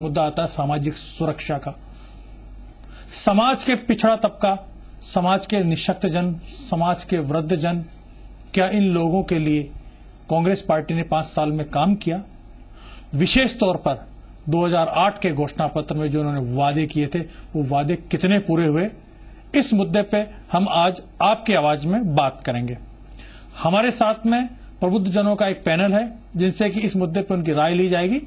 मुद्दा आता है सामाजिक सुरक्षा का। समाज के पिछड़ा तबका, समाज के निःशक्त जन, समाज के वृद्ध जन, क्या इन लोगों के लिए कांग्रेस पार्टी ने 5 साल में काम किया? विशेष तौर पर 2008 के घोषणा पत्र में जो उन्होंने वादे किए थे, वो वादे कितने पूरे हुए? इस मुद्दे पे हम आज आपकी आवाज में बात करेंगे। हमारे साथ में प्रबुद्ध जनों का एक पैनल है जिनसे कि इस मुद्दे पर उनकी राय ली जाएगी।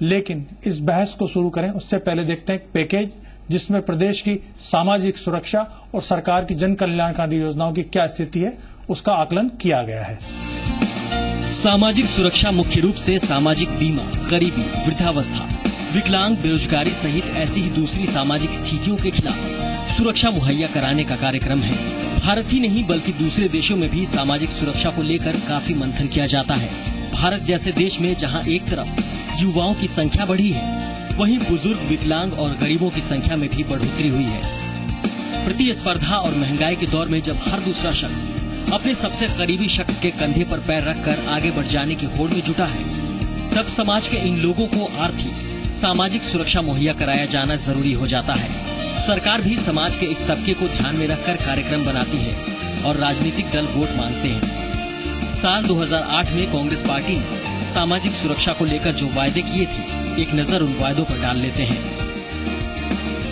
लेकिन इस बहस को शुरू करें उससे पहले देखते हैं एक पैकेज जिसमें प्रदेश की सामाजिक सुरक्षा और सरकार की जन कल्याणकारी योजनाओं की क्या स्थिति है, उसका आकलन किया गया है। सामाजिक सुरक्षा मुख्य रूप से सामाजिक बीमा, गरीबी, वृद्धावस्था, विकलांग, बेरोजगारी सहित ऐसी ही दूसरी सामाजिक स्थितियों के खिलाफ सुरक्षा मुहैया कराने का कार्यक्रम है। भारत ही नहीं बल्कि दूसरे देशों में भी सामाजिक सुरक्षा को लेकर काफी मंथन किया जाता है। भारत जैसे देश में जहां एक तरफ युवाओं की संख्या बढ़ी है, वहीं बुजुर्ग, विकलांग और गरीबों की संख्या में भी बढ़ोतरी हुई है। प्रतिस्पर्धा और महंगाई के दौर में जब हर दूसरा शख्स अपने सबसे करीबी शख्स के कंधे पर पैर रखकर आगे बढ़ जाने की होड़ में जुटा है, तब समाज के इन लोगों को आर्थिक, सामाजिक सुरक्षा मुहैया कराया जाना जरूरी हो जाता है। सरकार भी समाज के इस तबके को ध्यान में रखकर कार्यक्रम बनाती है और राजनीतिक दल वोट मांगते हैं। साल 2008 में कांग्रेस पार्टी ने सामाजिक सुरक्षा को लेकर जो वायदे किए थे, एक नजर उन वायदों पर डाल लेते हैं।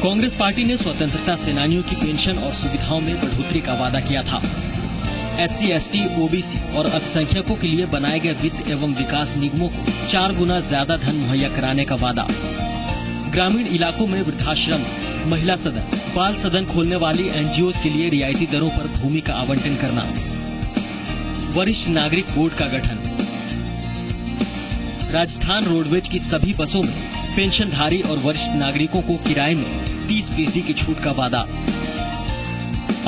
कांग्रेस पार्टी ने स्वतंत्रता सेनानियों की पेंशन और सुविधाओं में बढ़ोतरी का वादा किया था। SC, ST, OBC और अल्पसंख्यकों के लिए बनाए गए वित्त एवं विकास निगमों को 4 गुना ज्यादा धन मुहैया कराने का वादा। ग्रामीण इलाकों में वृद्धाश्रम, महिला सदन, बाल सदन खोलने वाली NGOs के लिए रियायती दरों पर भूमि का आवंटन करना। वरिष्ठ नागरिक बोर्ड का गठन। राजस्थान रोडवेज की सभी बसों में पेंशनधारी और वरिष्ठ नागरिकों को किराए में 30% की छूट का वादा।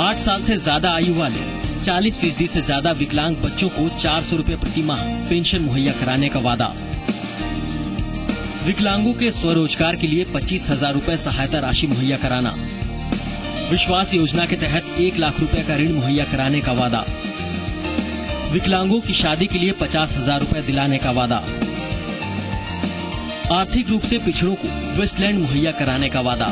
8 साल से ज्यादा आयु वाले 40% से ज्यादा विकलांग बच्चों को 400 रुपए प्रति माह पेंशन मुहैया कराने का वादा। विकलांगों के स्वरोजगार के लिए 25,000 रुपए सहायता राशि मुहैया कराना। विश्वास योजना के तहत 1 लाख रुपए का ऋण मुहैया कराने का वादा। विकलांगों की शादी के लिए 50,000 रुपए दिलाने का वादा। आर्थिक रूप से पिछड़ों को वेस्टलैंड मुहैया कराने का वादा।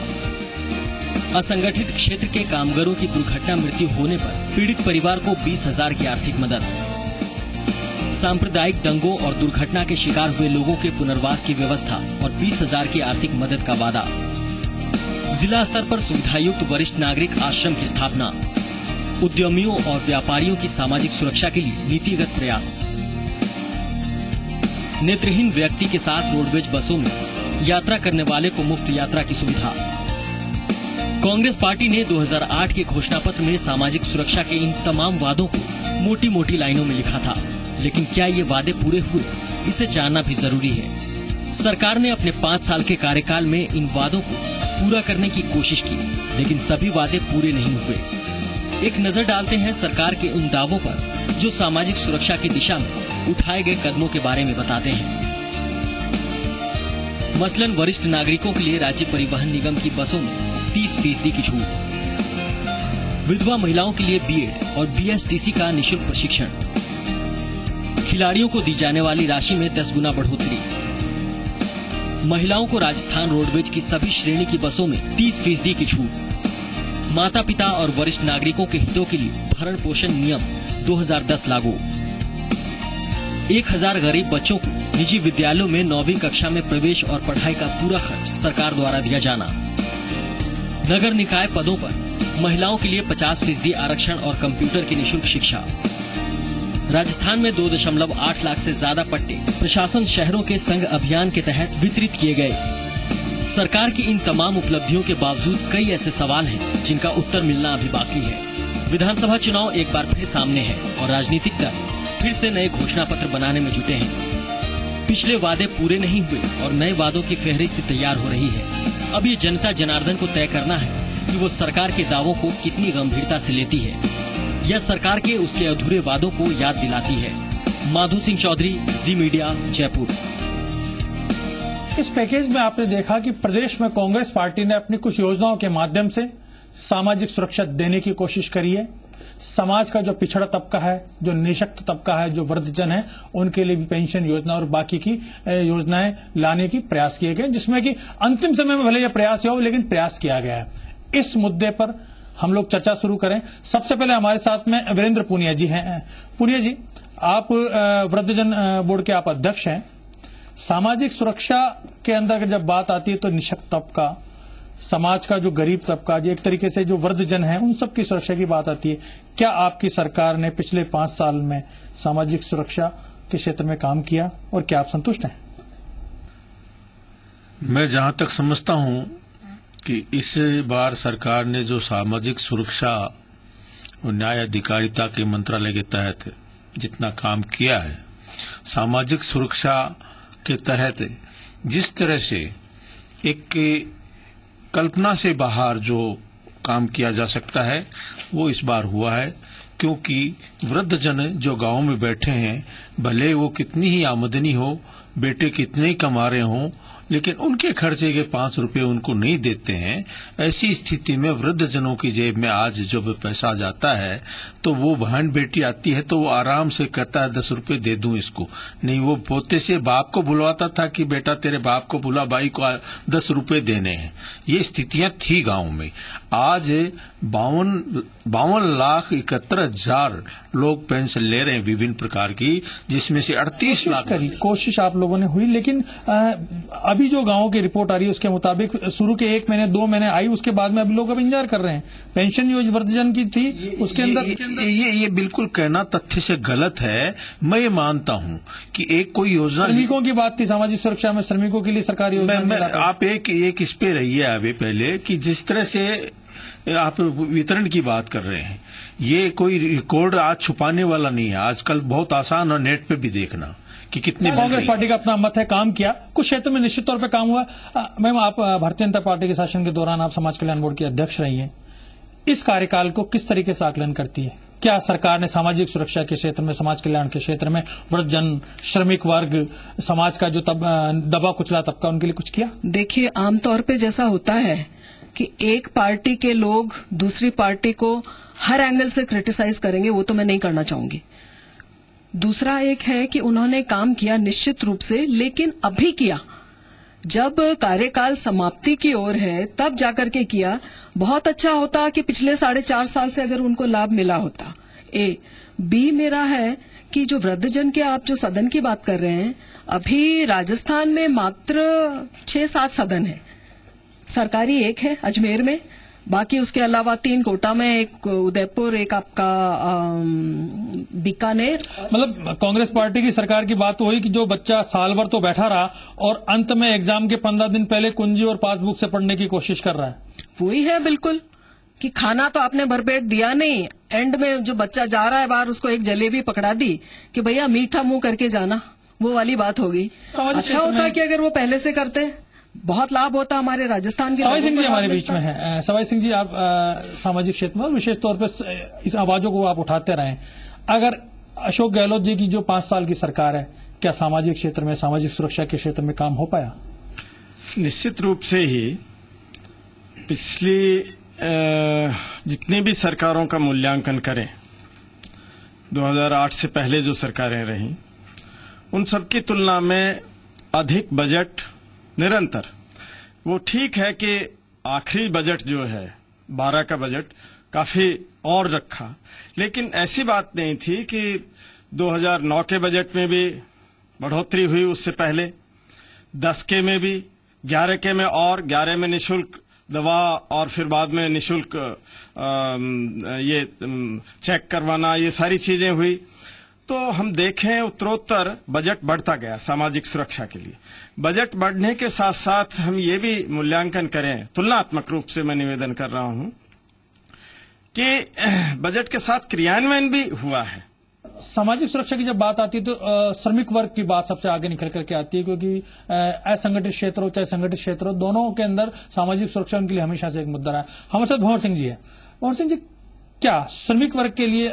असंगठित क्षेत्र के कामगारों की दुर्घटना मृत्यु होने पर पीड़ित परिवार को 20,000 की आर्थिक मदद। सांप्रदायिक दंगों और दुर्घटना के शिकार हुए लोगों के पुनर्वास की व्यवस्था और 20,000 की आर्थिक मदद का वादा। जिला स्तर पर सुविधायुक्त वरिष्ठ नागरिक आश्रम की स्थापना। उद्यमियों और व्यापारियों की सामाजिक सुरक्षा के लिए नीतिगत प्रयास। नेत्रहीन व्यक्ति के साथ रोडवेज बसों में यात्रा करने वाले को मुफ्त यात्रा की सुविधा। कांग्रेस पार्टी ने 2008 के घोषणा पत्र में सामाजिक सुरक्षा के इन तमाम वादों को मोटी मोटी लाइनों में लिखा था, लेकिन क्या ये वादे पूरे हुए, इसे जानना भी जरूरी है। सरकार ने अपने 5 साल के कार्यकाल में इन वादों को पूरा करने की कोशिश की, लेकिन सभी वादे पूरे नहीं हुए। एक नजर डालते हैं सरकार के उन दावों पर जो सामाजिक सुरक्षा की दिशा में उठाए गए कदमों के बारे में बताते हैं। मसलन वरिष्ठ नागरिकों के लिए राज्य परिवहन निगम की बसों में 30% की छूट। विधवा महिलाओं के लिए BEd और BSTC का निःशुल्क प्रशिक्षण। खिलाड़ियों को दी जाने वाली राशि में 10 गुना बढ़ोतरी। महिलाओं को राजस्थान रोडवेज की सभी श्रेणी की बसों में 30% की छूट। माता पिता और वरिष्ठ नागरिकों के हितों के लिए भरण पोषण नियम 2010 लागू। 1000 गरीब बच्चों को निजी विद्यालयों में 9वीं कक्षा में प्रवेश और पढ़ाई का पूरा खर्च सरकार द्वारा दिया जाना। नगर निकाय पदों पर महिलाओं के लिए 50% आरक्षण और कंप्यूटर की निःशुल्क शिक्षा। राजस्थान में 2.8 लाख से ज्यादा पट्टे प्रशासन शहरों के संघ अभियान के तहत वितरित किए गए। सरकार की इन तमाम उपलब्धियों के बावजूद कई ऐसे सवाल हैं जिनका उत्तर मिलना अभी बाकी है। विधानसभा चुनाव एक बार फिर सामने है और राजनीतिक दल फिर से नए घोषणा पत्र बनाने में जुटे हैं। पिछले वादे पूरे नहीं हुए और नए वादों की फहरिस्त तैयार हो रही है। अब ये जनता जनार्दन को तय करना है कि वो सरकार के दावों को कितनी गंभीरता से लेती है या सरकार के उसके अधूरे वादों को याद दिलाती है। माधु सिंह चौधरी, जी मीडिया, जयपुर। इस पैकेज में आपने देखा कि प्रदेश में कांग्रेस पार्टी ने अपनी कुछ योजनाओं के माध्यम से सामाजिक सुरक्षा देने की कोशिश करी है। समाज का जो पिछड़ा तबका है, जो निशक्त तबका है, जो वृद्धजन है, उनके लिए भी पेंशन योजना और बाकी की योजनाएं लाने की प्रयास किए गए, जिसमें कि अंतिम समय में भले यह प्रयास हो, लेकिन प्रयास किया गया है। इस मुद्दे पर हम लोग चर्चा शुरू करें। सबसे पहले हमारे साथ में वीरेंद्र पूनिया जी हैं। पूनिया जी, आप वृद्धजन बोर्ड के आप अध्यक्ष हैं। सामाजिक सुरक्षा के अंदर अगर जब बात आती है तो निशक्त तबका, समाज का जो गरीब तबका, जो एक तरीके से जो वृद्धजन है, उन सब की सुरक्षा की बात आती है। क्या आपकी सरकार ने पिछले 5 साल में सामाजिक सुरक्षा के क्षेत्र में काम किया और क्या आप संतुष्ट हैं? मैं जहां तक समझता हूं कि इस बार सरकार ने जो सामाजिक सुरक्षा और न्याय अधिकारिता के मंत्रालय के तहत जितना काम किया है, सामाजिक सुरक्षा के तहत जिस तरह से एक कल्पना से बाहर जो काम किया जा सकता है वो इस बार हुआ है, क्योंकि वृद्धजन जो गांव में बैठे हैं, भले वो कितनी ही आमदनी हो, बेटे कितने ही कमा रहे हों, लेकिन उनके खर्चे के 5 रुपए उनको नहीं देते हैं। ऐसी स्थिति में वृद्धजनों की जेब में आज जब पैसा जाता है तो वो बहन बेटी आती है तो वो आराम से कहता है 10 रुपए दे दूं इसको। नहीं, वो पोते से बाप को बुलवाता था कि बेटा तेरे बाप को बुला, भाई को 10 रुपए देने हैं। ये स्थितियां थी गांव में। आज 52,71,हजार लोग पेंशन ले रहे हैं विभिन्न प्रकार की, जिसमें से 38 लाख कोशिश आप लोगों ने हुई, लेकिन अभी जो गांवों की रिपोर्ट आ रही है उसके मुताबिक शुरू के 1 महीने 2 महीने आई, उसके बाद में अभी लोग अब इंतजार कर रहे हैं। पेंशन योजना वृद्धजन की थी, उसके अंदर ये बिल्कुल कहना तथ्य से गलत है। मैं ये मानता हूं कि एक कोई योजना, श्रमिकों की बात थी, सामाजिक सुरक्षा में श्रमिकों के लिए सरकारी योजना। आप एक इस पे रहिए अभी पहले कि जिस तरह से आप वितरण की बात कर रहे हैं, ये कोई रिकॉर्ड आज छुपाने वाला नहीं है। आजकल बहुत आसान और नेट पे भी देखना कि कितने। कांग्रेस पार्टी का अपना मत है, काम किया, कुछ क्षेत्रों में निश्चित तौर पे काम हुआ। मैम, आप भारतीय जनता पार्टी के शासन के दौरान आप समाज कल्याण बोर्ड की अध्यक्ष रही हैं। इस कार्यकाल को किस तरीके से आकलन करती है? क्या सरकार ने सामाजिक सुरक्षा के क्षेत्र में, समाज कल्याण के क्षेत्र में वृद्धजन, श्रमिक वर्ग, समाज का जो दबा कुचला तबका, उनके लिए कुछ किया? देखिए, आमतौर पे जैसा होता है कि एक पार्टी के लोग दूसरी पार्टी को हर एंगल से क्रिटिसाइज करेंगे, वो तो मैं नहीं करना चाहूंगी। दूसरा एक है कि उन्होंने काम किया निश्चित रूप से, लेकिन अभी किया, जब कार्यकाल समाप्ति की ओर है तब जाकर के किया। बहुत अच्छा होता कि पिछले 4.5 साल से अगर उनको लाभ मिला होता। बी मेरा है कि जो वृद्धजन के आप जो सदन की बात कर रहे हैं, अभी राजस्थान में मात्र 6-7 सदन है। सरकारी एक है अजमेर में, बाकी उसके अलावा 3 कोटा में, एक उदयपुर, एक आपका बीकानेर। मतलब कांग्रेस पार्टी की सरकार की बात हुई कि जो बच्चा साल भर तो बैठा रहा और अंत में एग्जाम के 15 दिन पहले कुंजी और पासबुक से पढ़ने की कोशिश कर रहा है। वही है बिल्कुल, कि खाना तो आपने भरपेट दिया नहीं, एंड में जो बच्चा जा रहा है बाहर उसको एक जलेबी पकड़ा दी कि भैया मीठा मुंह करके जाना, वो वाली बात होगी। अच्छा होता कि अगर वो पहले से करते, बहुत लाभ होता हमारे राजस्थान के। सवाई सिंह जी हमारे बीच में हैं। सवाई सिंह जी, आप सामाजिक क्षेत्र में और विशेष तौर पर इस आवाजों को आप उठाते रहे। अगर अशोक गहलोत जी की जो 5 साल की सरकार है, क्या सामाजिक क्षेत्र में, सामाजिक सुरक्षा के क्षेत्र में काम हो पाया? निश्चित रूप से ही पिछली जितनी भी सरकारों का मूल्यांकन करें, 2008 से पहले जो सरकारें रहीं, उन सबकी तुलना में अधिक बजट निरंतर। वो ठीक है कि आखिरी बजट जो है 12 का बजट काफी और रखा, लेकिन ऐसी बात नहीं थी कि 2009 के बजट में भी बढ़ोतरी हुई, उससे पहले 10 के में भी, 11 के में और 11 में निशुल्क दवा और फिर बाद में निशुल्क ये चेक करवाना, ये सारी चीजें हुई। तो हम देखें उत्तरोत्तर बजट बढ़ता गया सामाजिक सुरक्षा के लिए। बजट बढ़ने के साथ साथ हम ये भी मूल्यांकन करें, तुलनात्मक रूप से मैं निवेदन कर रहा हूं कि बजट के साथ क्रियान्वयन भी हुआ है। सामाजिक सुरक्षा की जब बात आती है तो श्रमिक वर्ग की बात सबसे आगे निकल करके आती है, क्योंकि असंगठित क्षेत्र हो चाहे संगठित क्षेत्र हो, दोनों के अंदर सामाजिक सुरक्षा उनके लिए हमेशा से एक मुद्दा रहा है। हमारे साथ भंवर सिंह जी है। भंवर सिंह जी, क्या श्रमिक वर्ग के लिए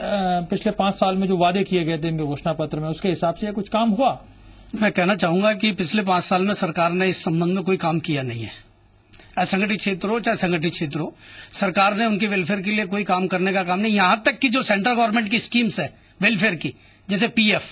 पिछले 5 साल में जो वादे किए गए थे इनके घोषणा पत्र में, उसके हिसाब से कुछ काम हुआ? मैं कहना चाहूंगा कि पिछले 5 साल में सरकार ने इस संबंध में कोई काम किया नहीं है। असंगठित क्षेत्र हो चाहे संगठित क्षेत्र हो, सरकार ने उनके वेलफेयर के लिए कोई काम करने का काम नहीं। यहां तक कि जो सेंट्रल गवर्नमेंट की स्कीम्स है वेलफेयर की, जैसे पीएफ,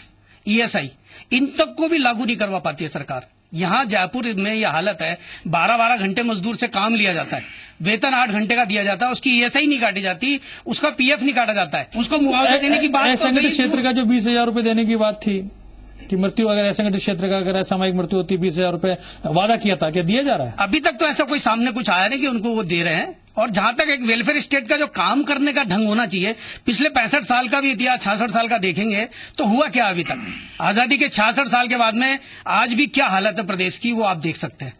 ईएसआई, इन तक को भी लागू नहीं करवा पाती है सरकार। यहाँ जयपुर में यह हालत है, 12-12 घंटे मजदूर से काम लिया जाता है, वेतन 8 घंटे का दिया जाता है, उसकी ईएसआई नहीं काटी जाती, उसका पीएफ नहीं काटा जाता है, उसको मुआवजा देने की बात। असंगठित क्षेत्र का जो 20,000 रुपए देने की बात थी कि मृत्यु अगर असंगठित क्षेत्र का अगर असामयिक मृत्यु होती 20,000 रुपए वादा किया था, क्या दिया जा रहा है? अभी तक तो ऐसा कोई सामने कुछ आया नहीं कि उनको वो दे रहे हैं। और जहां तक एक वेलफेयर स्टेट का जो काम करने का ढंग होना चाहिए, पिछले 65 साल का भी इतिहास, 66 साल का देखेंगे तो हुआ क्या अभी तक। आजादी के 66 साल के बाद में आज भी क्या हालत है प्रदेश की, वो आप देख सकते हैं।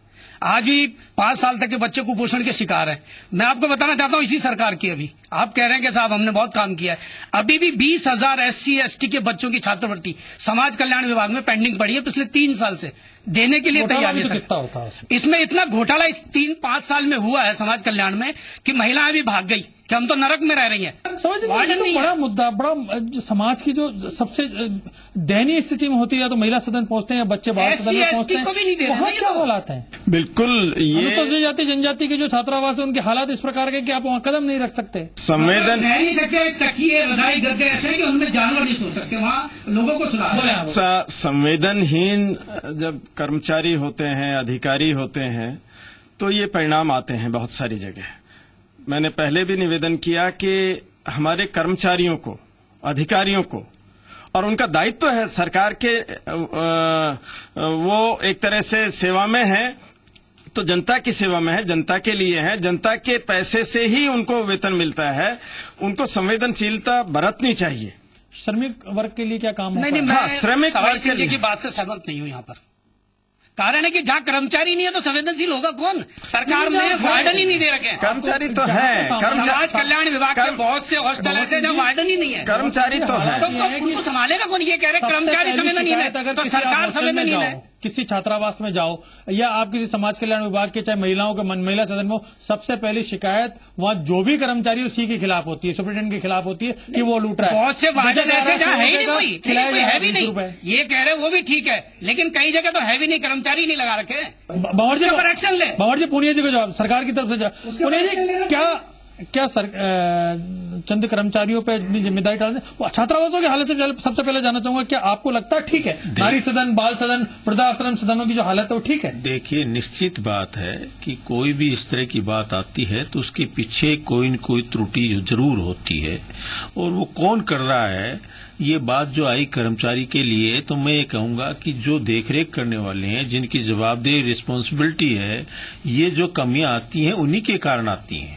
आज भी 5 साल तक के बच्चे कुपोषण के शिकार हैं। मैं आपको बताना चाहता हूं इसी सरकार की, अभी आप कह रहे हैं कि साहब हमने बहुत काम किया है, अभी भी 20,000 SC/ST के बच्चों की छात्रवृत्ति समाज कल्याण विभाग में पेंडिंग पड़ी है पिछले 3 साल से, देने के लिए तैयारी है। कितना होता है इसमें इतना घोटाला इस 3-5 साल में हुआ है समाज कल्याण में कि महिलाएं भी भाग गई कि हम तो नरक में रह रही हैं। समझ लीजिए बड़ा मुद्दा, बड़ा जो समाज की जो सबसे दयनीय स्थिति में होती है, या तो महिला सदन पहुंचते हैं या बच्चे बाल सदन में पहुंचते हैं, को भी नहीं दे वहाँ रहे क्या हालात हैं? बिल्कुल, ये अनुसूचित जाति जनजाति के जो छात्रावास है उनके हालात इस प्रकार के कि आप वहाँ कदम नहीं रख सकते। संवेदन रह नहीं सकते, तकिए रजाई गद्दे ऐसे कि उनमें जानवर नहीं सो सकते, वहाँ लोगों को सुना। संवेदनहीन जब कर्मचारी होते हैं, अधिकारी होते हैं, तो ये परिणाम आते हैं बहुत सारी जगह। मैंने पहले भी निवेदन किया कि हमारे कर्मचारियों को, अधिकारियों को, और उनका दायित्व है सरकार के, वो एक तरह से सेवा में है तो जनता की सेवा में है, जनता के लिए है, जनता के पैसे से ही उनको वेतन मिलता है, उनको संवेदनशीलता बरतनी चाहिए। श्रमिक वर्ग के लिए क्या काम होता है? नहीं, मैं श्रमिक वर्ग के सिंह जी लिए की बात से सहमत नहीं हूं। यहाँ पर कारण है कि जहाँ कर्मचारी नहीं है तो संवेदनशील होगा कौन? सरकार ने वार्डन ही नहीं दे रखे हैं। कर्मचारी तो है, समाज कल्याण विभाग के बहुत से हॉस्टल ऐसे जहाँ वार्डन ही नहीं है, कर्मचारी तो है। तो उनको संभालेगा कौन? ये कह रहे कर्मचारी संवेदनहीन है तो सरकार संवेदनहीन है। किसी छात्रावास में जाओ या आप किसी समाज कल्याण विभाग के, चाहे महिलाओं के महिला सदन में हो, सबसे पहली शिकायत वहाँ जो भी कर्मचारी उसी के खिलाफ होती है, सुप्रिंटेंडेंट के खिलाफ होती है कि वो लूट रहा है। बहुत से वार्डन ऐसे जहाँ है ही नहीं, कोई है भी नहीं। ये कह रहे वो भी ठीक है, लेकिन कई जगह तो है भी नहीं, कर्मचारी नहीं लगा रखे। बावर जी पर एक्शन ले। बावर जी, पूनिया जी को जवाब सरकार की तरफ से। पूनिया जी, क्या चंद कर्मचारियों पे अपनी जिम्मेदारी डालते हैं? छात्रावासों की हालत से सबसे पहले जानना चाहूंगा, क्या आपको लगता है ठीक है नारी सदन, बाल सदन, वृद्धाश्रम सदनों की जो हालत है वो ठीक है? देखिए, निश्चित बात है कि कोई भी इस तरह की बात आती है तो उसके पीछे कोई न कोई त्रुटि जरूर होती है, और वो कौन कर रहा है ये बात जो आई कर्मचारी के लिए, तो मैं ये कहूंगा कि जो देखरेख करने वाले हैं, जिनकी जवाबदेही रिस्पॉन्सिबिलिटी है, ये जो कमियां आती हैं उन्हीं के कारण आती हैं।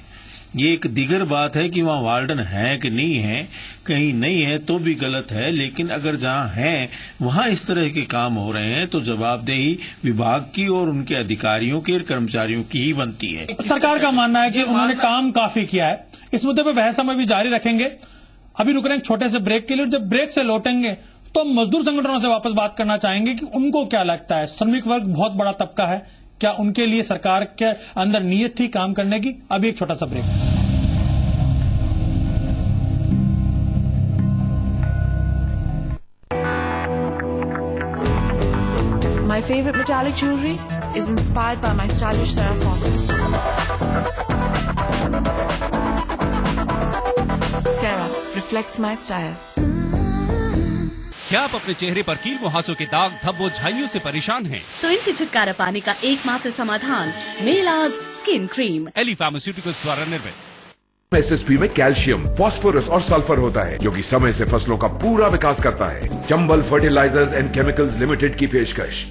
ये एक दिगर बात है कि वहाँ वार्डन है कि नहीं है, कहीं नहीं है तो भी गलत है, लेकिन अगर जहाँ है वहाँ इस तरह के काम हो रहे हैं तो जवाबदेही विभाग की और उनके अधिकारियों की और कर्मचारियों की ही बनती है। सरकार का मानना है कि उन्होंने काम काफी किया है। इस मुद्दे पर बहस हम अभी जारी रखेंगे। अभी रुक रहे हैं छोटे से ब्रेक के लिए, जब ब्रेक से लौटेंगे तो मजदूर संगठनों से वापस बात करना चाहेंगे कि उनको क्या लगता है। श्रमिक वर्ग बहुत बड़ा तबका है, क्या उनके लिए सरकार के अंदर नीयत थी काम करने की? अभी एक छोटा सा break. My favorite metallic jewelry is inspired by my stylish Sarah Fawcett. Sarah reflects my style. क्या आप अपने चेहरे पर कील मुहासों के दाग, धब्बों, झाइयों से परेशान हैं? तो इनसे छुटकारा पाने का एकमात्र समाधान मेलाज स्किन क्रीम, एली फार्मास्यूटिकल्स द्वारा निर्मित। एसएसपी में कैल्शियम, फास्फोरस और सल्फर होता है, जो कि समय से फसलों का पूरा विकास करता है। Chambal fertilisers and chemicals limited की पेशकश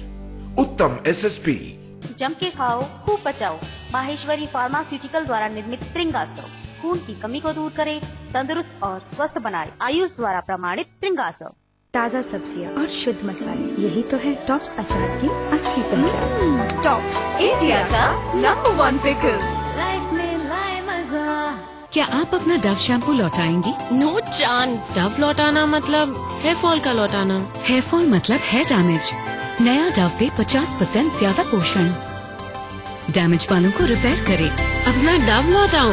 उत्तम एसएसपी। जम के खाओ, खूब बचाओ। माहेश्वरी फार्मास्यूटिकल द्वारा निर्मित त्रिंगासव खून की कमी को दूर करे, तंदुरुस्त और स्वस्थ बनाए। आयुष द्वारा प्रमाणित त्रिंगासव। ताज़ा सब्जियां और शुद्ध मसाले, यही तो है टॉप्स अचार की असली पहचान। टॉप्स, इंडिया का नंबर 1 पिकल। लाइफ में लाए मजा। क्या आप अपना डव शैम्पू लौटाएंगी? No chance. डव लौटाना मतलब हेयर फॉल का लौटाना। हेयर फॉल मतलब हेयर डैमेज। नया डव पे 50% ज्यादा पोषण, डैमेज बालों को रिपेयर करे। अपना डव लौटाओ?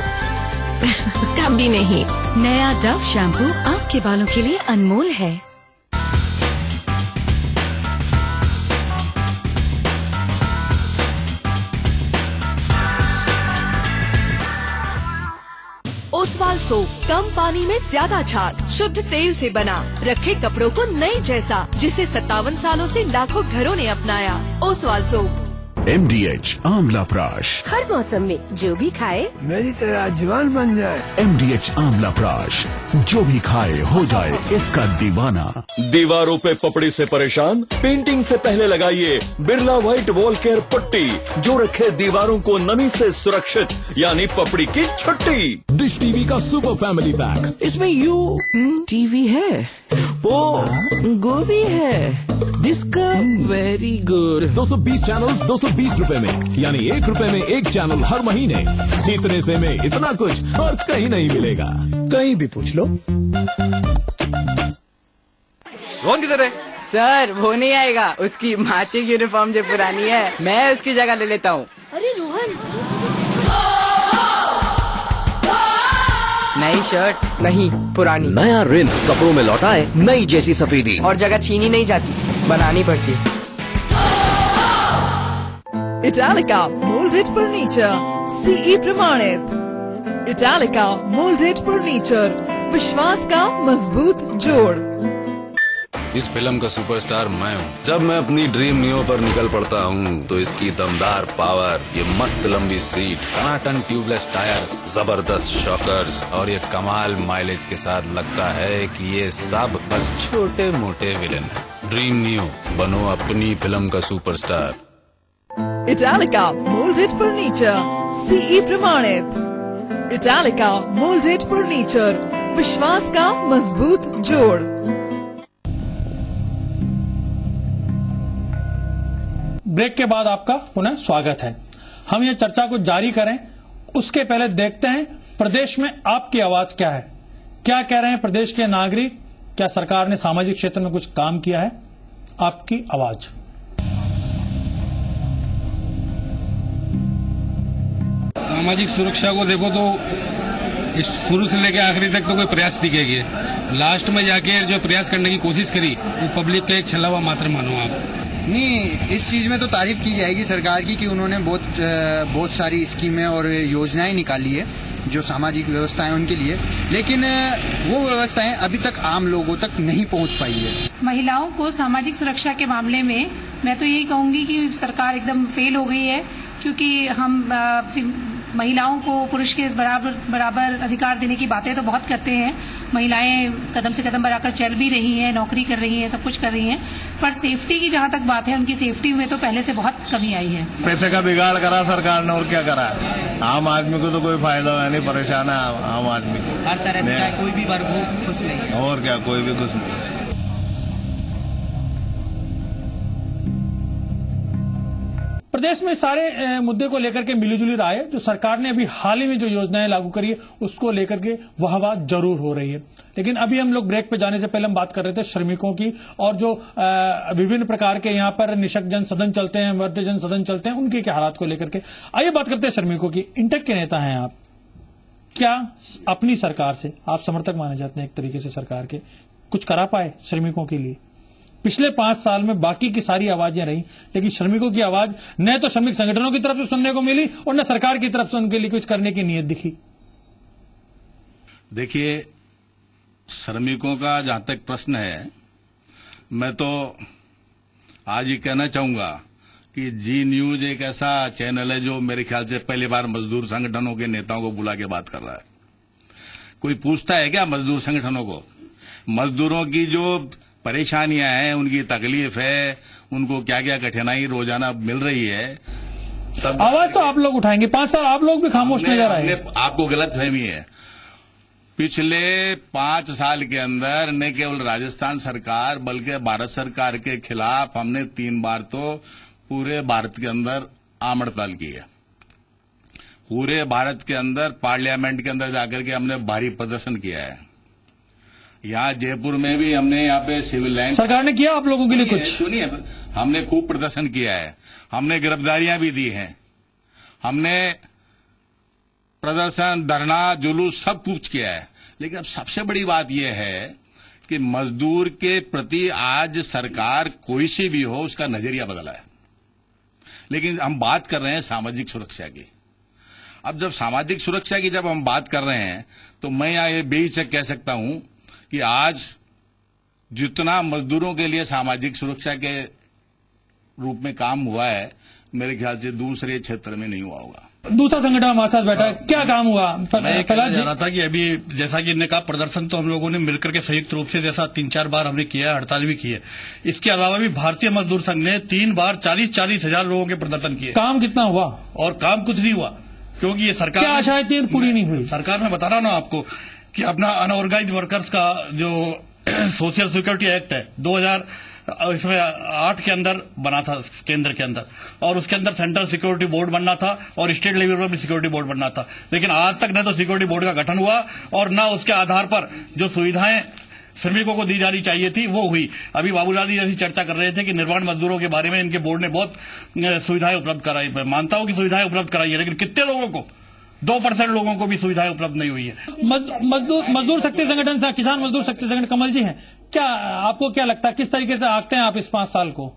कभी नहीं। नया डव शैम्पू आपके बालों के लिए अनमोल है। ओसवाल सोप, कम पानी में ज्यादा झाग, शुद्ध तेल से बना, रखे कपड़ों को नए जैसा, जिसे 57 सालों से लाखों घरों ने अपनाया। ओसवाल सोप। MDH आंवला प्राश, हर मौसम में जो भी खाए मेरी तरह जवान बन जाए। MDH आंवला प्राश, जो भी खाए हो जाए इसका दीवाना। दीवारों पे पपड़ी से परेशान? पेंटिंग से पहले लगाइए Birla white wall care putty, जो रखे दीवारों को नमी से सुरक्षित, यानी पपड़ी की छुट्टी। डिश टीवी का सुपर फैमिली पैक, इसमें टीवी है, वो गोभी है, जिसका वेरी गुड। 220 चैनल्स 220 रुपए में, यानी 1 रुपए में 1 चैनल हर महीने। इतने से में इतना कुछ और कहीं नहीं मिलेगा। कहीं भी पूछ लो। कौन किधर है? सर वो नहीं आएगा, उसकी माची की यूनिफॉर्म जो पुरानी है, मैं उसकी जगह ले लेता हूँ। अरे रोहन, नई शर्ट नहीं, पुरानी। नया रिन कपड़ों में लौटा है, नई जैसी सफेदी। और जगह छीनी नहीं जाती, बनानी पड़ती है। Italica molded furniture, CE प्रमाणित। Italica molded furniture, विश्वास का मजबूत जोड़। इस फिल्म का सुपरस्टार मैं हूँ। जब मैं अपनी ड्रीम नियो पर निकल पड़ता हूँ तो इसकी दमदार पावर, ये मस्त लंबी सीट, टनाटन ट्यूबलेस टायर्स, जबरदस्त शॉकर्स और ये कमाल माइलेज के साथ लगता है कि ये सब बस छोटे मोटे विलन हैं। ड्रीम नियो, बनो अपनी फिल्म का superstar. Italica molded furniture, CE प्रमाणित। Italica molded furniture, विश्वास का मजबूत जोड़। ब्रेक के बाद आपका पुनः स्वागत है। हम ये चर्चा को जारी करें उसके पहले देखते हैं प्रदेश में आपकी आवाज क्या है, क्या कह रहे हैं प्रदेश के नागरिक, क्या सरकार ने सामाजिक क्षेत्र में कुछ काम किया है। आपकी आवाज। सामाजिक सुरक्षा को देखो तो इस शुरू से लेकर आखिरी तक तो कोई प्रयास नहीं किया गया। लास्ट में जाके जो प्रयास करने की कोशिश करी वो पब्लिक का एक छला हुआ मात्र मानो आप। नहीं, इस चीज में तो तारीफ की जाएगी सरकार की कि उन्होंने बहुत सारी स्कीमें और योजनाएं निकाली है जो सामाजिक व्यवस्थाएं उनके लिए, लेकिन वो व्यवस्थाएं अभी तक आम लोगों तक नहीं पहुंच पाई है। महिलाओं को सामाजिक सुरक्षा के मामले में मैं तो यही कहूंगी कि सरकार एकदम फेल हो गई है, क्योंकि हम महिलाओं को पुरुष के बराबर अधिकार देने की बातें तो बहुत करते हैं। महिलाएं कदम से कदम बढ़ाकर चल भी रही हैं, नौकरी कर रही हैं, सब कुछ कर रही हैं, पर सेफ्टी की जहां तक बात है, उनकी सेफ्टी में तो पहले से बहुत कमी आई है। पैसे का बिगाड़ करा सरकार ने, और क्या करा। आम आदमी को तो कोई फायदा है नहीं, परेशान है आम आदमी हर तरह से, चाहे कोई भी वर्ग हो, कुछ नहीं। और क्या, कोई भी कुछ नहीं। प्रदेश में सारे मुद्दे को लेकर के मिलीजुली राय है। जो सरकार ने अभी हाल ही में जो योजनाएं लागू करी है उसको लेकर के वाहवाह जरूर हो रही है। लेकिन अभी हम लोग ब्रेक पे जाने से पहले हम बात कर रहे थे श्रमिकों की, और जो विभिन्न प्रकार के यहाँ पर निशक्त जन सदन चलते हैं, वृद्धजन सदन चलते हैं, उनके क्या हालात को लेकर के। आइए बात करते हैं श्रमिकों की। इंटेक के नेता हैं आप, क्या अपनी सरकार से, आप समर्थक माने जाते हैं एक तरीके से सरकार के, कुछ करा पाए श्रमिकों के लिए? पिछले 5 साल में बाकी की सारी आवाजें रही, लेकिन श्रमिकों की आवाज न तो श्रमिक संगठनों की तरफ से सुनने को मिली और न सरकार की तरफ से उनके लिए कुछ करने की नीयत दिखी। देखिए, श्रमिकों का जहां तक प्रश्न है, मैं तो आज ही कहना चाहूंगा कि जी न्यूज एक ऐसा चैनल है जो मेरे ख्याल से पहली बार मजदूर संगठनों के नेताओं को बुला के बात कर रहा है। कोई पूछता है क्या मजदूर संगठनों को? मजदूरों की जो परेशानियां हैं, उनकी तकलीफ है, उनको क्या क्या कठिनाई रोजाना मिल रही है, तब आवाज तो आप लोग उठाएंगे। 5 साल आप लोग भी खामोश नजर आए। आपको गलत फहमी है। पिछले 5 साल के अंदर न केवल राजस्थान सरकार बल्कि भारत सरकार के खिलाफ हमने 3 बार तो पूरे भारत के अंदर आम हड़ताल की है। पूरे भारत के अंदर पार्लियामेंट के अंदर जाकर के हमने भारी प्रदर्शन किया है। यहाँ जयपुर में भी हमने यहाँ पे सिविल लाइन, सरकार ने किया आप लोगों के लिए कुछ? सुनिए, हमने खूब प्रदर्शन किया है, हमने गिरफ्तारियां भी दी हैं, हमने प्रदर्शन, धरना, जुलूस सब कुछ किया है। लेकिन अब सबसे बड़ी बात यह है कि मजदूर के प्रति आज सरकार कोई सी भी हो, उसका नजरिया बदला है। लेकिन हम बात कर रहे हैं सामाजिक सुरक्षा की। अब जब सामाजिक सुरक्षा की जब हम बात कर रहे हैं तो मैं यहाँ ये बेहिचक कह सकता हूं कि आज जितना मजदूरों के लिए सामाजिक सुरक्षा के रूप में काम हुआ है, मेरे ख्याल से दूसरे क्षेत्र में नहीं हुआ होगा। दूसरा संगठन हमारे साथ बैठा है, क्या काम हुआ? मैं ये कहना चाह रहा था कि अभी जैसा कि इन्होंने कहा, प्रदर्शन तो हम लोगों ने मिलकर के संयुक्त रूप से जैसा 3-4 बार हमने किया, हड़ताल भी की है। इसके अलावा भी भारतीय मजदूर संघ ने 3 बार 40-40 हजार लोगों के प्रदर्शन किए। काम कितना हुआ? और काम कुछ नहीं हुआ, क्योंकि ये सरकार क्या आशाएं थी पूरी नहीं हुई? सरकार ने बता रहा ना आपको कि अपना अनऑर्गेनाइज्ड वर्कर्स का जो सोशल सिक्योरिटी एक्ट है 2008 के अंदर बना था केंद्र के अंदर, और उसके अंदर सेंट्रल सिक्योरिटी बोर्ड बनना था और स्टेट लेवल पर भी सिक्योरिटी बोर्ड बनना था, लेकिन आज तक न तो सिक्योरिटी बोर्ड का गठन हुआ और न उसके आधार पर जो सुविधाएं श्रमिकों को दी जानी चाहिए थी वो हुई। अभी बाबूलाल जी जैसी चर्चा कर रहे थे कि निर्माण मजदूरों के बारे में इनके बोर्ड ने बहुत सुविधाएं उपलब्ध कराई। मैं मानता हूं कि सुविधाएं उपलब्ध कराई है, लेकिन कितने लोगों को? 2% लोगों को भी सुविधाएं उपलब्ध नहीं हुई है। मजदूर शक्ति संगठन से, किसान मजदूर शक्ति संगठन, कमल जी हैं, क्या आपको क्या लगता है किस तरीके से आंकते हैं आप इस 5 साल को?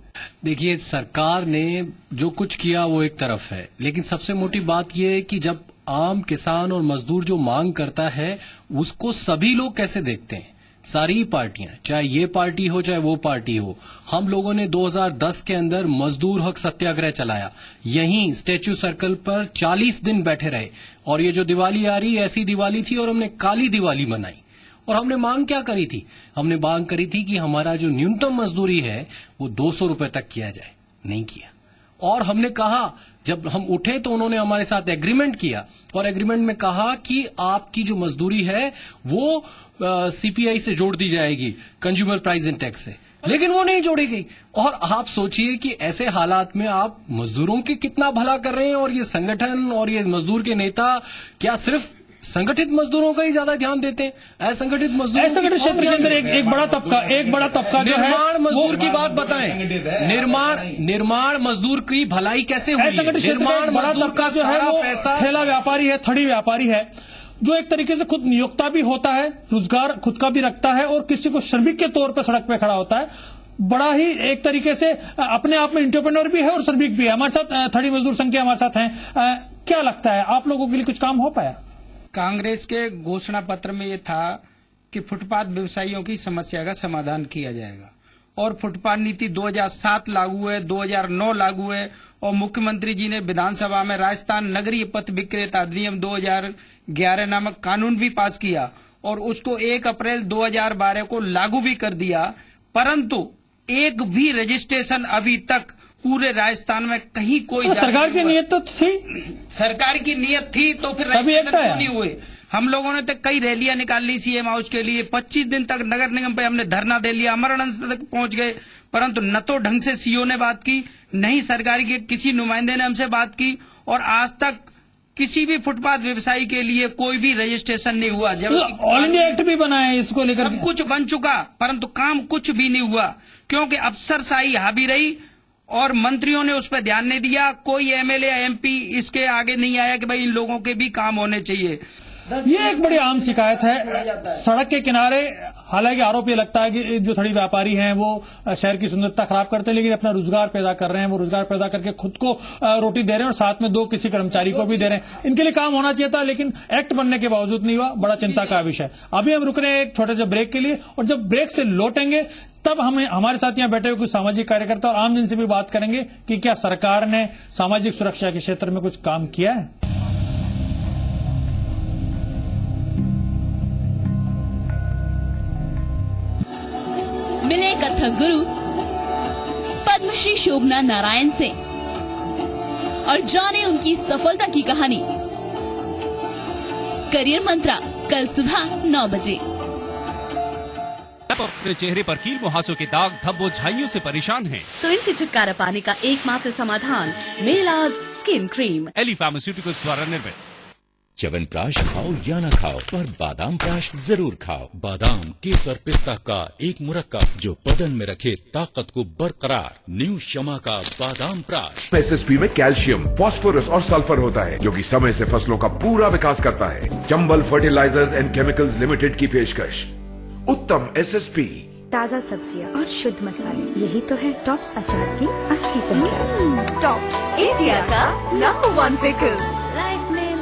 देखिए, सरकार ने जो कुछ किया वो एक तरफ है, लेकिन सबसे मोटी बात यह है कि जब आम किसान और मजदूर जो मांग करता है उसको सभी लोग कैसे देखते हैं, सारी पार्टियां, चाहे ये पार्टी हो चाहे वो पार्टी हो। हम लोगों ने 2010 के अंदर मजदूर हक सत्याग्रह चलाया, यहीं स्टैच्यू सर्कल पर 40 दिन बैठे रहे, और ये जो दिवाली आ रही ऐसी दिवाली थी और हमने काली दिवाली मनाई। और हमने मांग क्या करी थी? हमने मांग करी थी कि हमारा जो न्यूनतम मजदूरी है वो 200 रुपए तक किया जाए, नहीं किया। और हमने कहा, जब हम उठे तो उन्होंने हमारे साथ एग्रीमेंट किया और एग्रीमेंट में कहा कि आपकी जो मजदूरी है वो सीपीआई से जोड़ दी जाएगी, कंज्यूमर प्राइस इंडेक्स से, लेकिन वो नहीं जोड़ी गई। और आप सोचिए कि ऐसे हालात में आप मजदूरों के कितना भला कर रहे हैं, और ये संगठन और ये मजदूर के नेता क्या सिर्फ संगठित मजदूरों का ही ज्यादा ध्यान देते हैं? असंगठित मजदूर, असंगठित क्षेत्र के अंदर एक बड़ा तबका जो है, निर्माण मजदूर की बात बताएं। निर्माण मजदूर की भलाई कैसे हुई? निर्माण मजदूर का जो है वो ठेला व्यापारी है, थड़ी व्यापारी है, जो एक तरीके से खुद नियोक्ता भी होता है, रोजगार खुद का भी रखता है और किसी को श्रमिक के तौर पर सड़क पे खड़ा होता है। बड़ा ही एक तरीके से अपने आप में एंटरप्रेन्योर भी है और श्रमिक भी है। हमारे साथ थड़ी मजदूर संघ के हमारे साथ हैं। क्या लगता है आप लोगों के लिए कुछ काम हो पाया? कांग्रेस के घोषणा पत्र में ये था कि फुटपाथ व्यवसायियों की समस्या का समाधान किया जाएगा, और फुटपाथ नीति 2007 लागू है, 2009 लागू है, और मुख्यमंत्री जी ने विधानसभा में राजस्थान नगरीय पथ विक्रेता अधिनियम 2011 नामक कानून भी पास किया और उसको 1 अप्रैल 2012 को लागू भी कर दिया। परंतु एक भी रजिस्ट्रेशन अभी तक पूरे राजस्थान में कहीं कोई तो सरकार की नीयत तो थी, सरकार की नीयत थी तो फिर रजिस्ट्रेशन क्यों नहीं हुए? हम लोगों ने तो कई रैलियां निकाल ली सीएम हाउस के लिए, 25 दिन तक नगर निगम पे हमने धरना दे लिया, अमर अनशन तक पहुंच गए, परंतु न तो ढंग से सीओ ने बात की, नहीं सरकार के किसी नुमाइंदे ने हमसे बात की, और आज तक किसी भी फुटपाथ व्यवसायी के लिए कोई भी रजिस्ट्रेशन नहीं हुआ। जब ऑल इंडिया एक्ट भी बना है इसको लेकर, सब कुछ बन चुका, परंतु काम कुछ भी नहीं हुआ, क्योंकि अफसरशाही हावी रही और मंत्रियों ने उस पर ध्यान नहीं दिया। कोई एमएलए एमपी इसके आगे नहीं आया कि भाई इन लोगों के भी काम होने चाहिए। ये एक बड़ी आम शिकायत है सड़क के किनारे। हालांकि आरोप ये लगता है कि जो थड़ी व्यापारी हैं वो शहर की सुंदरता खराब करते हैं, लेकिन अपना रोजगार पैदा कर रहे हैं, वो रोजगार पैदा करके खुद को रोटी दे रहे हैं और साथ में 2 किसी कर्मचारी को भी दे रहे हैं। इनके लिए काम होना चाहिए था, लेकिन एक्ट बनने के बावजूद नहीं हुआ। बड़ा चिंता का विषय। अभी हम रुक रहे हैं एक छोटे से ब्रेक के लिए, और जब ब्रेक से लौटेंगे तब हमें हमारे साथ यहाँ बैठे हुए कुछ सामाजिक कार्यकर्ता और आम जन से भी बात करेंगे कि क्या सरकार ने सामाजिक सुरक्षा के क्षेत्र में कुछ काम किया है। मिले कथक गुरु पद्मश्री शोभना नारायण से और जाने उनकी सफलता की कहानी। करियर मंत्रा कल सुबह 9 बजे। आप अपने चेहरे पर कील मुहासों के दाग धब्बों झाइयों से परेशान हैं, तो इनसे छुटकारा पाने का एकमात्र समाधान मेलाज स्किन क्रीम, एली फार्मास्यूटिकल्स द्वारा निर्मित। च्यवनप्राश खाओ या न खाओ, पर बादाम प्राश जरूर खाओ। बादाम, केसर, पिस्ता का एक मुरक्कब जो बदन में रखे ताकत को बरकरार। न्यू शमा का बादाम प्राश। एसएसपी में कैल्शियम, फास्फोरस और सल्फर होता है, जो कि समय से फसलों का पूरा विकास करता है। Chambal fertilisers and chemicals limited की पेशकश उत्तम एसएसपी। ताज़ा सब्जियां और शुद्ध मसाले, यही तो है टॉप्स अचार की असली पहचान। टॉप्स इंडिया का नंबर 1 पिकल। लाइफ में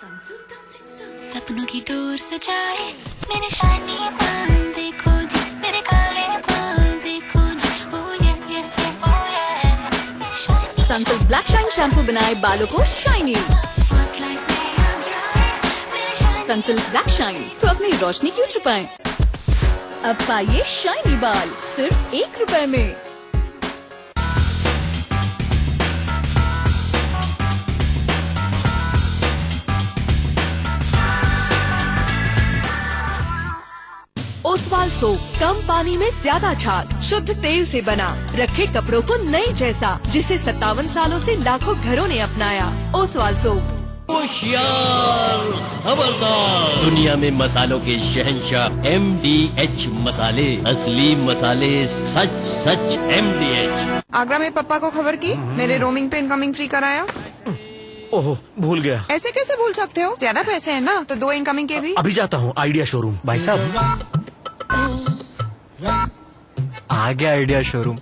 सपनों की डोर सजाए मेरे शाइनी बाल देखो जी, मेरे काले बाल देखो जी, ओ ये ओ ये। सनसिल्क ब्लैक शाइन शैम्पू बनाए बालों को शाइनी। सनसिल्क ब्लैक शाइन तो अपनी रोशनी क्यों छुपाएं? अब पाइए शाइनी बाल सिर्फ ₹1 में। ओसवाल सोप कम पानी में ज्यादा झाग, शुद्ध तेल से बना, रखे कपड़ों को नए जैसा, जिसे 57 सालों से लाखों घरों ने अपनाया। ओसवाल सोप। होशियार, खबरदार, दुनिया में मसालों के शहंशाह MDH मसाले, असली मसाले, सच सच MDH। आगरा में पापा को खबर की, मेरे रोमिंग पे इनकमिंग फ्री कराया। ओह, भूल गया। ऐसे कैसे भूल सकते हो? ज्यादा पैसे हैं ना, तो 2 इनकमिंग के भी। अभी जाता हूँ आइडिया शोरूम। भाई साहब आ गया आइडिया शोरूम।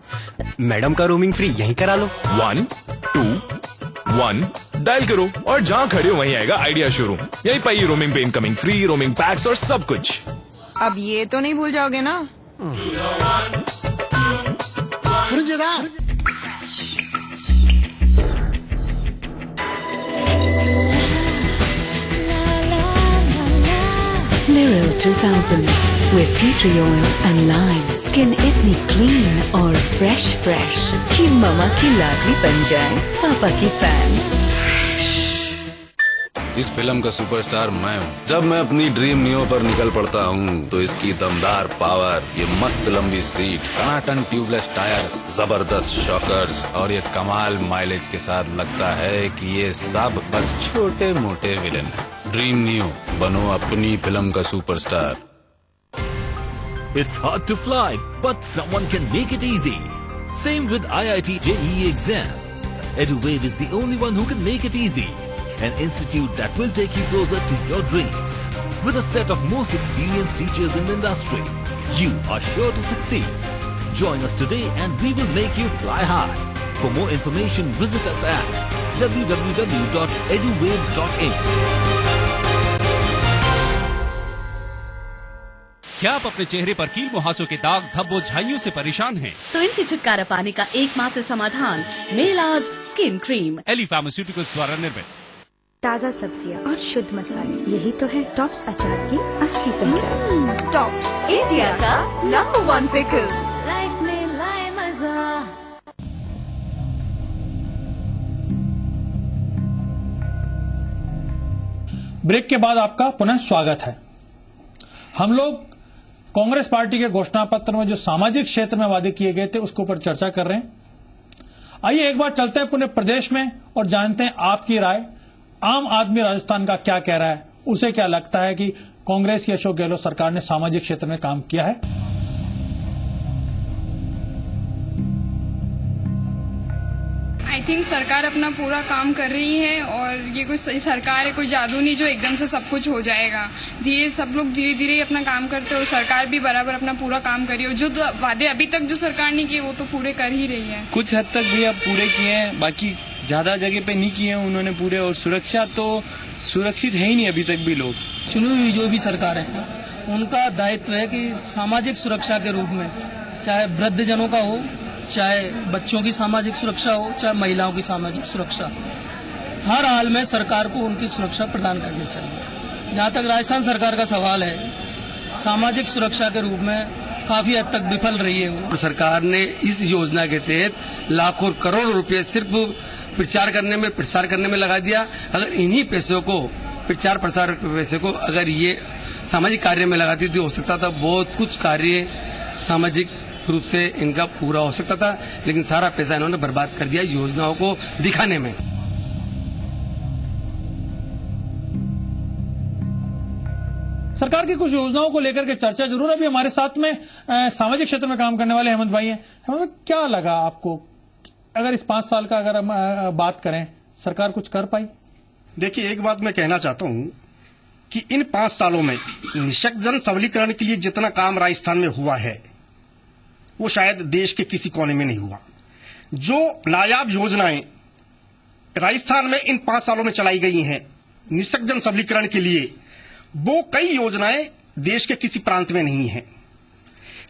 मैडम का रोमिंग फ्री यहीं करा लो। 1 2 1 डायल करो और जहाँ खड़े हो वहीं आएगा आइडिया शोरूम। यहीं पाइए रोमिंग पे इनकमिंग फ्री, रोमिंग पैक्स और सब कुछ। अब ये तो नहीं भूल जाओगे ना? Liril 2000 with tea tree oil and lime. Skin इतनी clean और fresh कि ममा की लाडली बन जाए पापा की फैन। इस फिल्म का सुपरस्टार मैं हूँ। जब मैं अपनी ड्रीम नियो पर निकल पड़ता हूँ तो इसकी दमदार पावर, ये मस्त लंबी सीट, टनाटन ट्यूबलेस टायर्स, जबरदस्त शॉकर्स और ये कमाल माइलेज के साथ लगता है कि ये सब बस छोटे मोटे विलन हैं। ड्रीम नियो, बनो अपनी फिल्म का superstar. It's hard to fly, but someone can make it easy. Same with IIT JEE exam. EduWave is the only one who can make it easy. An institute that will take you closer to your dreams. With a set of most experienced teachers in the industry, you are sure to succeed. Join us today and we will make you fly high. For more information, visit us at www.eduwave.in. क्या आप अपने चेहरे पर कील मुहासों के दाग, धब्बों, झाइयों से परेशान हैं? तो इनसे छुटकारा पाने का एकमात्र समाधान मेलाज स्किन क्रीम, एली फार्मास्यूटिकल्स द्वारा निर्मित। ताज़ा सब्जियां और शुद्ध मसाले, यही तो है टॉप्स अचार की असली पहचान। टॉप्स, इंडिया का नंबर 1 पिकल। लाइफ में लाए मजा। ब्रेक के बाद आपका पुनः स्वागत है। हम लोग कांग्रेस पार्टी के घोषणा पत्र में जो सामाजिक क्षेत्र में वादे किए गए थे उसके ऊपर चर्चा कर रहे हैं। आइए एक बार चलते हैं पूरे प्रदेश में और जानते हैं आपकी राय। आम आदमी राजस्थान का क्या कह रहा है, उसे क्या लगता है कि कांग्रेस की अशोक गहलोत सरकार ने सामाजिक क्षेत्र में काम किया है। आई थिंक सरकार अपना पूरा काम कर रही है और ये कोई सरकार है, कोई जादू नहीं जो एकदम से सब कुछ हो जाएगा। सब लोग धीरे धीरे अपना काम करते हैं और सरकार भी बराबर अपना पूरा काम कर रही है और जो वादे अभी तक जो सरकार ने किए वो तो पूरे कर ही रही है। कुछ हद तक भी अब पूरे किए हैं, बाकी ज्यादा जगह पे नहीं किए हैं उन्होंने पूरे। और सुरक्षा तो सुरक्षित है ही नहीं अभी तक भी। लोग चुनी हुई जो भी सरकार है उनका दायित्व है कि सामाजिक सुरक्षा के रूप में, चाहे वृद्ध जनों का हो, चाहे बच्चों की सामाजिक सुरक्षा हो, चाहे महिलाओं की सामाजिक सुरक्षा, हर हाल में सरकार को उनकी सुरक्षा प्रदान करनी चाहिए। जहाँ तक राजस्थान सरकार का सवाल है, सामाजिक सुरक्षा के रूप में काफी हद तक विफल रही है वो। सरकार ने इस योजना के तहत लाखों करोड़ रुपए सिर्फ प्रचार करने में लगा दिया। अगर इन्हीं पैसों को, प्रचार प्रसार पैसे को अगर ये सामाजिक कार्य में लगाती थी, हो सकता था बहुत कुछ कार्य सामाजिक रूप से इनका पूरा हो सकता था, लेकिन सारा पैसा इन्होंने बर्बाद कर दिया योजनाओं को दिखाने में। सरकार की कुछ योजनाओं को लेकर के चर्चा जरूर। अभी हमारे साथ में सामाजिक क्षेत्र में काम करने वाले हेमंत भाई हैं। हेमंत भाई, क्या लगा आपको, अगर इस 5 साल का अगर हम बात करें, सरकार कुछ कर पाई? देखिए, एक बात मैं कहना चाहता हूं कि इन 5 सालों में निःशक्तजन सबलीकरण के लिए जितना काम राजस्थान में हुआ है वो शायद देश के किसी कोने में नहीं हुआ। जो नायाब योजनाएं राजस्थान में इन 5 सालों में चलाई गई हैं निःशक्त जन सबलीकरण के लिए वो कई योजनाएं देश के किसी प्रांत में नहीं है।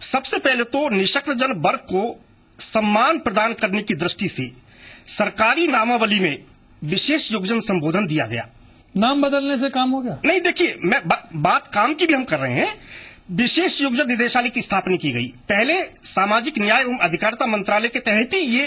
सबसे पहले तो निःशक्त जन वर्ग को सम्मान प्रदान करने की दृष्टि से सरकारी नामावली में विशेष योगजन संबोधन दिया गया। नाम बदलने से काम हो गया? नहीं, देखिए मैं बात काम की भी हम कर रहे हैं। विशेष योगजन निदेशालय की स्थापना की गई। पहले सामाजिक न्याय एवं अधिकारिता मंत्रालय के तहत ही ये